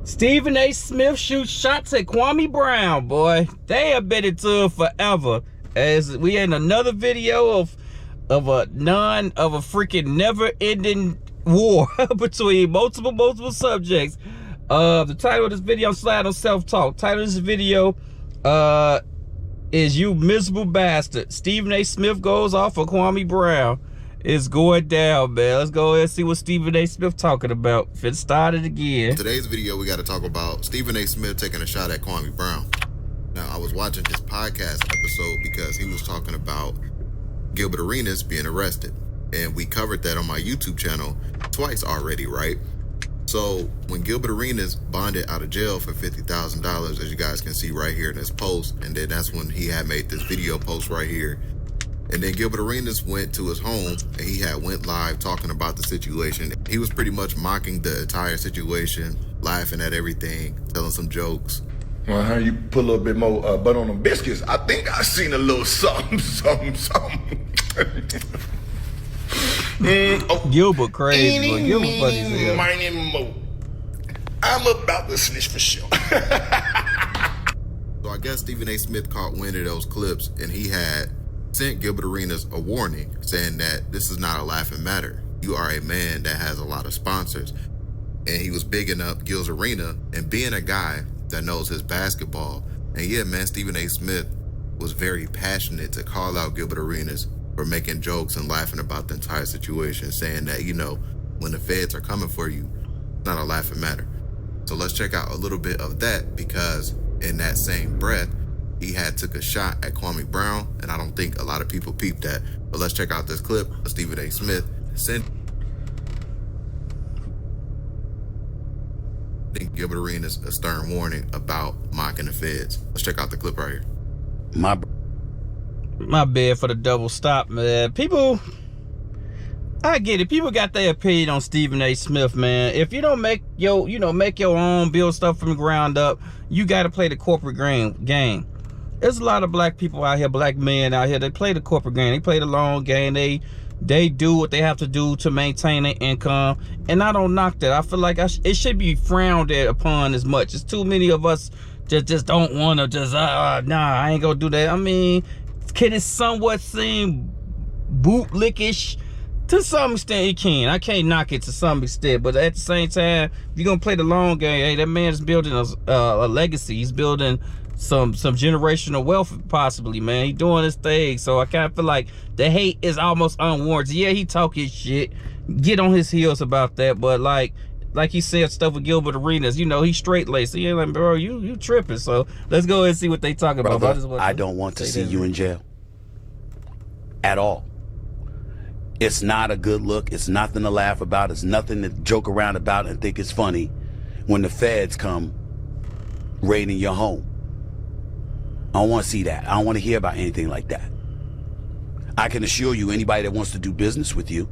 Stephen A. Smith shoots shots at Kwame Brown, boy. They have been into it forever. As we had another video of a freaking never-ending war between multiple subjects. The title of this video, I'm sliding on self-talk. Title of this video is "You Miserable Bastard." Stephen A. Smith goes off for Kwame Brown. It's going down, man. Let's go ahead and see what Stephen A. Smith talking about. If it started again. Today's video, we got to talk about Stephen A. Smith taking a shot at Kwame Brown. Now, I was watching his podcast episode because he was talking about Gilbert Arenas being arrested. And we covered that on my YouTube channel twice already, right? So when Gilbert Arenas bonded out of jail for $50,000, as you guys can see right here in this post, and then that's when he had made this video post right here. And then Gilbert Arenas went to his home and he had went live talking about the situation. He was pretty much mocking the entire situation, laughing at everything, telling some jokes. Well, how you put a little bit more butter on them biscuits? I think I seen a little something. Gilbert crazy, boy. Gilbert funny as hell. My name Mo. I'm about to snitch for sure. So I guess Stephen A. Smith caught wind of those clips and he had sent Gilbert Arenas a warning saying that this is not a laughing matter. You are a man that has a lot of sponsors. And he was bigging up Gil's Arena and being a guy that knows his basketball. And yeah, man, Stephen A. Smith was very passionate to call out Gilbert Arenas for making jokes and laughing about the entire situation, saying that, you know, when the feds are coming for you, it's not a laughing matter. So let's check out a little bit of that, because in that same breath, he had took a shot at Kwame Brown, and I don't think a lot of people peeped that. But let's check out this clip of Stephen A. Smith sending Gilbert Arenas a stern warning about mocking the feds. Let's check out the clip right here. My bad for the double stop, man. People, I get it. People got their opinion on Stephen A. Smith, man. If you don't make your own, build stuff from the ground up, you got to play the corporate game. There's a lot of black people out here, black men out here, they play the corporate game. They play the long game. They do what they have to do to maintain their income. And I don't knock that. I feel like it should be frowned upon as much. It's too many of us just don't want to nah, I ain't gonna do that. I mean, can it somewhat seem bootlickish? To some extent, it can. I can't knock it to some extent, but at the same time, if you're gonna play the long game, hey, that man's building a legacy. He's building some generational wealth, possibly, man. He doing his thing, so I kind of feel like the hate is almost unwarranted. Yeah, he talk his shit, get on his heels about that, but like he said stuff with Gilbert Arenas, you know, he's straight-laced. He ain't like, bro, you tripping. So let's go ahead and see what they talking about. Brother, I don't want to see you in jail at all. It's not a good look. It's nothing to laugh about. It's nothing to joke around about and think it's funny when the feds come raiding your home. I don't want to see that. I don't want to hear about anything like that. I can assure you, anybody that wants to do business with you,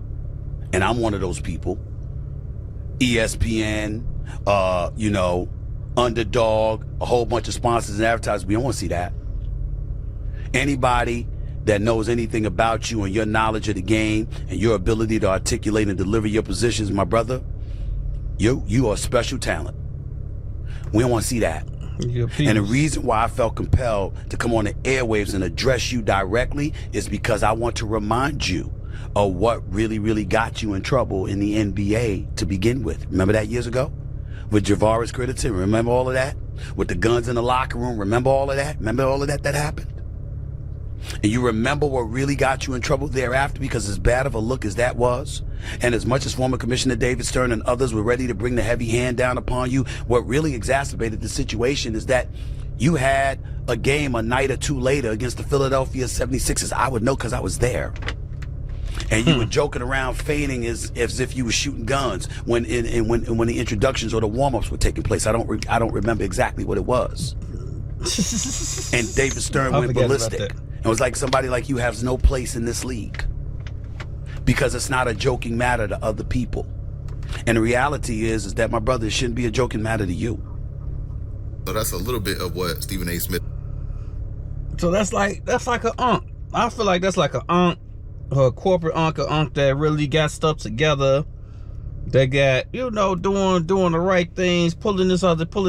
and I'm one of those people, ESPN, you know, Underdog, a whole bunch of sponsors and advertisers, we don't want to see that. Anybody that knows anything about you and your knowledge of the game and your ability to articulate and deliver your positions, my brother, you are a special talent. We don't want to see that. And the reason why I felt compelled to come on the airwaves and address you directly is because I want to remind you of what really got you in trouble in the NBA to begin with. Remember that years ago? With Javaris Critterton, remember all of that? With the guns in the locker room, remember all of that? Remember all of that happened? And you remember what really got you in trouble thereafter, because as bad of a look as that was, and as much as former Commissioner David Stern and others were ready to bring the heavy hand down upon you, what really exacerbated the situation is that you had a game a night or two later against the Philadelphia 76ers. I would know because I was there. And you were joking around, feigning as if you were shooting guns when the introductions or the warm-ups were taking place. I don't remember exactly what it was. And David Stern went ballistic. It was like somebody like you has no place in this league because it's not a joking matter to other people. And the reality is that, my brother, it shouldn't be a joking matter to you. So that's a little bit of what Stephen A. Smith. So that's like a unk. I feel like that's like a unk, a corporate unk, that really got stuff together, They got, you know, doing the right things, pulling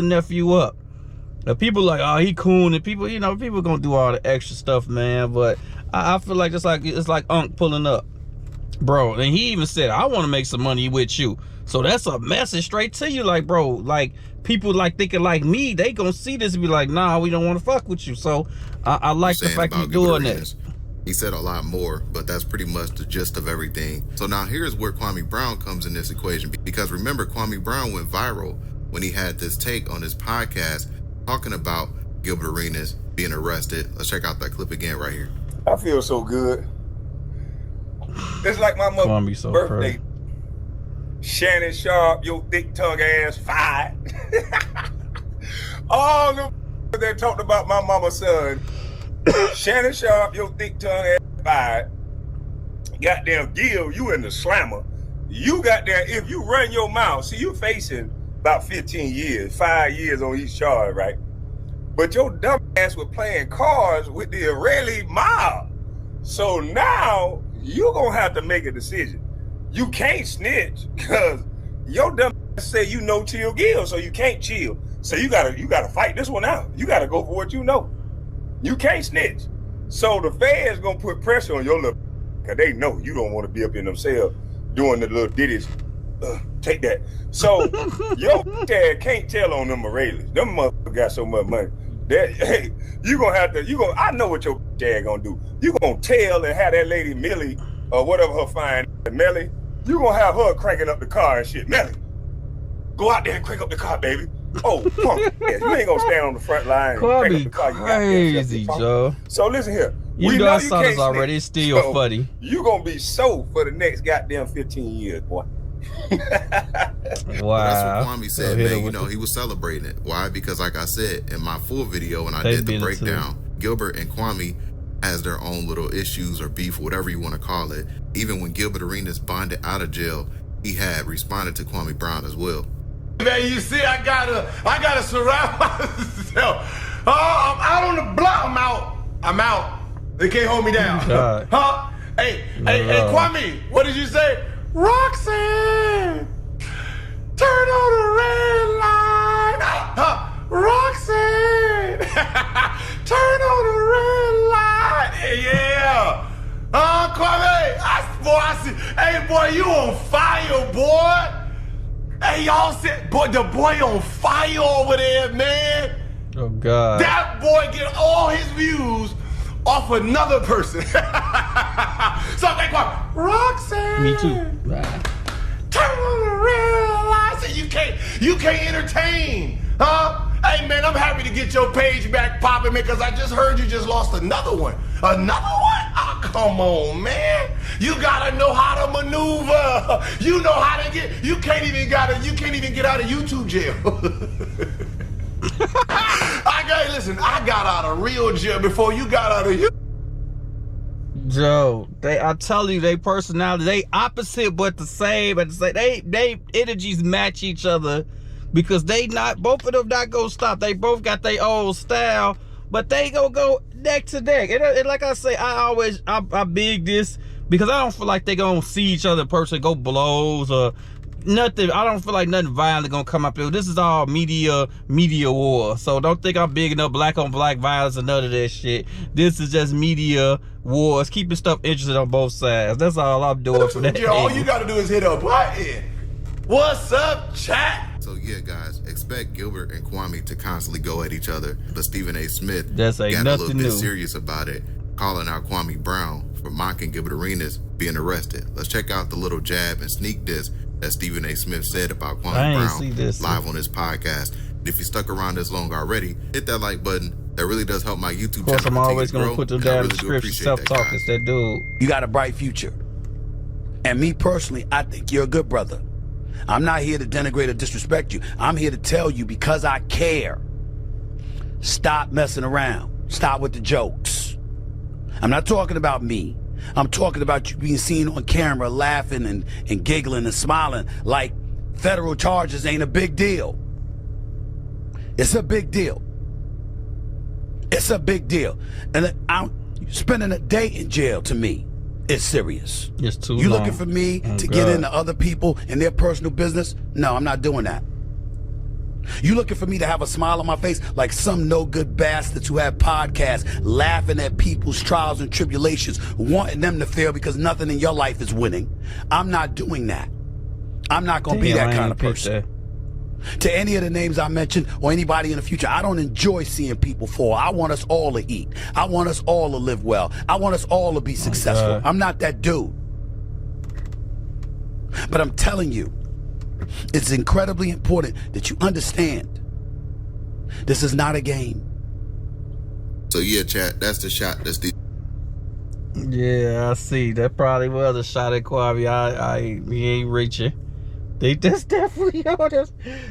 nephew up. Now, people like, oh, he cool, and people, you know, people gonna do all the extra stuff, man. But I feel like it's like Unc pulling up, bro. And he even said, I want to make some money with you. So that's a message straight to you, like, bro, like people like thinking like me, they gonna see this and be like, nah, we don't want to fuck with you. So I like the fact he's doing that. He said a lot more, but that's pretty much the gist of everything. So now here's where Kwame Brown comes in this equation. Because remember, Kwame Brown went viral when he had this take on his podcast talking about Gilbert Arenas being arrested. Let's check out that clip again right here. I feel so good. It's like my mother's so birthday. crazy. Shannon Sharp, your thick tongue ass, fired. All the that talked about my mama's son. Shannon Sharp, your thick tongue ass, fired. Goddamn Gil, you in the slammer. You got there, if you run your mouth, see, you facing about 15 years, 5 years on each charge, right? But your dumb ass was playing cards with the Israeli mob. So now you're gonna have to make a decision. You can't snitch because your dumb ass say you know chill Gil, so you can't chill. So you gotta fight this one out. You gotta go for what you know. You can't snitch. So the feds gonna put pressure on your little, cause they know you don't want to be up in themselves doing the little ditties. Take that. So your dad can't tell on them Israelis. Them motherfuckers got so much money. That, hey, I know what your dad gonna do. You gonna tell and have that lady Millie or whatever her fine Melly, you gonna have her cranking up the car and shit. Melly, go out there and crank up the car, baby. Oh, punk ass. You ain't gonna stand on the front line and crank up the car. Crazy, Joe. So listen here. You know I saw this already. It's still so funny. You gonna be so for the next goddamn 15 years, boy. Wow. That's what Kwame said, man. You know, he was celebrating it. Why? Because like I said in my full video when I did the breakdown, Gilbert and Kwame has their own little issues or beef, whatever you want to call it. Even when Gilbert Arenas bonded out of jail, he had responded to Kwame Brown as well. Man, you see, I gotta surround myself. I'm out on the block. I'm out. They can't hold me down. Huh? Hey, Kwame, what did you say? Roxanne, turn on the red light. Roxanne, turn on the red light. Yeah. Kwame, I see. Hey, boy, you on fire, boy. Hey, y'all said, boy, the boy on fire over there, man. Oh, God. That boy get all his views off another person. So I'm like, Roxanne. Me too. Turn on the red light. So you can't entertain, huh? Hey, man, I'm happy to get your page back popping, man, because I just heard you just lost another one. Another one? Oh, come on, man. You gotta know how to maneuver. You know how to get. You can't even get out of YouTube jail. I got out of real jail before you got out of you. Joe, I tell you, they personality, they opposite but the same. But they energies match each other because both of them not gonna stop. They both got their own style, but they gonna go neck to neck. And like I say, I big this because I don't feel like they gonna see each other in person, go blows or nothing. I don't feel like nothing violent gonna come up here. This is all media war. So don't think I'm bigging up black on black violence or none of that shit. This is just media wars, keeping stuff interested on both sides. That's all I'm doing for that. All you gotta do is hit a button. What's up, chat? So yeah, guys, expect Gilbert and Kwame to constantly go at each other. But Stephen A. Smith got a little bit serious about it, calling out Kwame Brown for mocking Gilbert Arenas being arrested. Let's check out the little jab and sneak diss that Stephen A. Smith said about Kwame Brown live on his podcast. If you stuck around this long already, hit that like button. That really does help my YouTube channel. Of course, I'm always going to put them down in the description. Self-talk is that dude. You got a bright future. And me personally, I think you're a good brother. I'm not here to denigrate or disrespect you. I'm here to tell you because I care. Stop messing around. Stop with the jokes. I'm not talking about me. I'm talking about you being seen on camera laughing and giggling and smiling like federal charges ain't a big deal. It's a big deal. It's a big deal. And I'm spending a day in jail to me It's serious. It's too You long. looking for me to God. get into other people and their personal business? No, I'm not doing that. You looking for me to have a smile on my face like some no good bastards who have podcasts laughing at people's trials and tribulations, wanting them to fail because nothing in your life is winning? I'm not doing that. I'm not going to be that kind of person. To any of the names I mentioned or anybody in the future, I don't enjoy seeing people fall. I want us all to eat. I want us all to live well. I want us all to be successful. I'm not that dude. But I'm telling you, it's incredibly important that you understand this is not a game. So yeah, chat, that's the shot. That's the Yeah, I see. That probably was a shot at Kwame. We ain't reaching. That's definitely,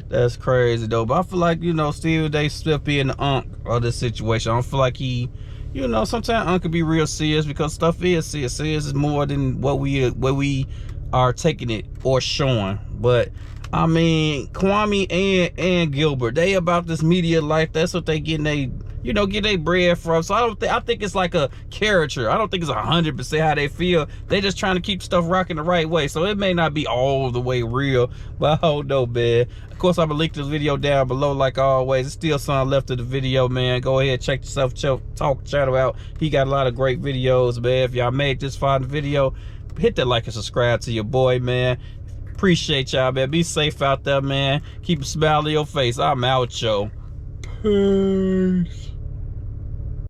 that's crazy though. But I feel like, you know, Stephen A. Smith being the unk of this situation. I don't feel like he, you know, sometimes unk can be real serious because stuff is serious. Serious is more than what we are taking it or showing. But I mean, Kwame and Gilbert, they about this media life. That's what they getting get their bread from. So I think it's like a caricature. I don't think it's 100% how they feel. They just trying to keep stuff rocking the right way. So it may not be all the way real, but I don't know, man. Of course, I'm gonna link this video down below like always. There's still some left of the video, man. Go ahead, check yourself talk channel out. He got a lot of great videos, man. If y'all made this far in the video, hit that like and subscribe to your boy, man. Appreciate y'all, man. Be safe out there, man. Keep a smile on your face. I'm out, yo. Peace.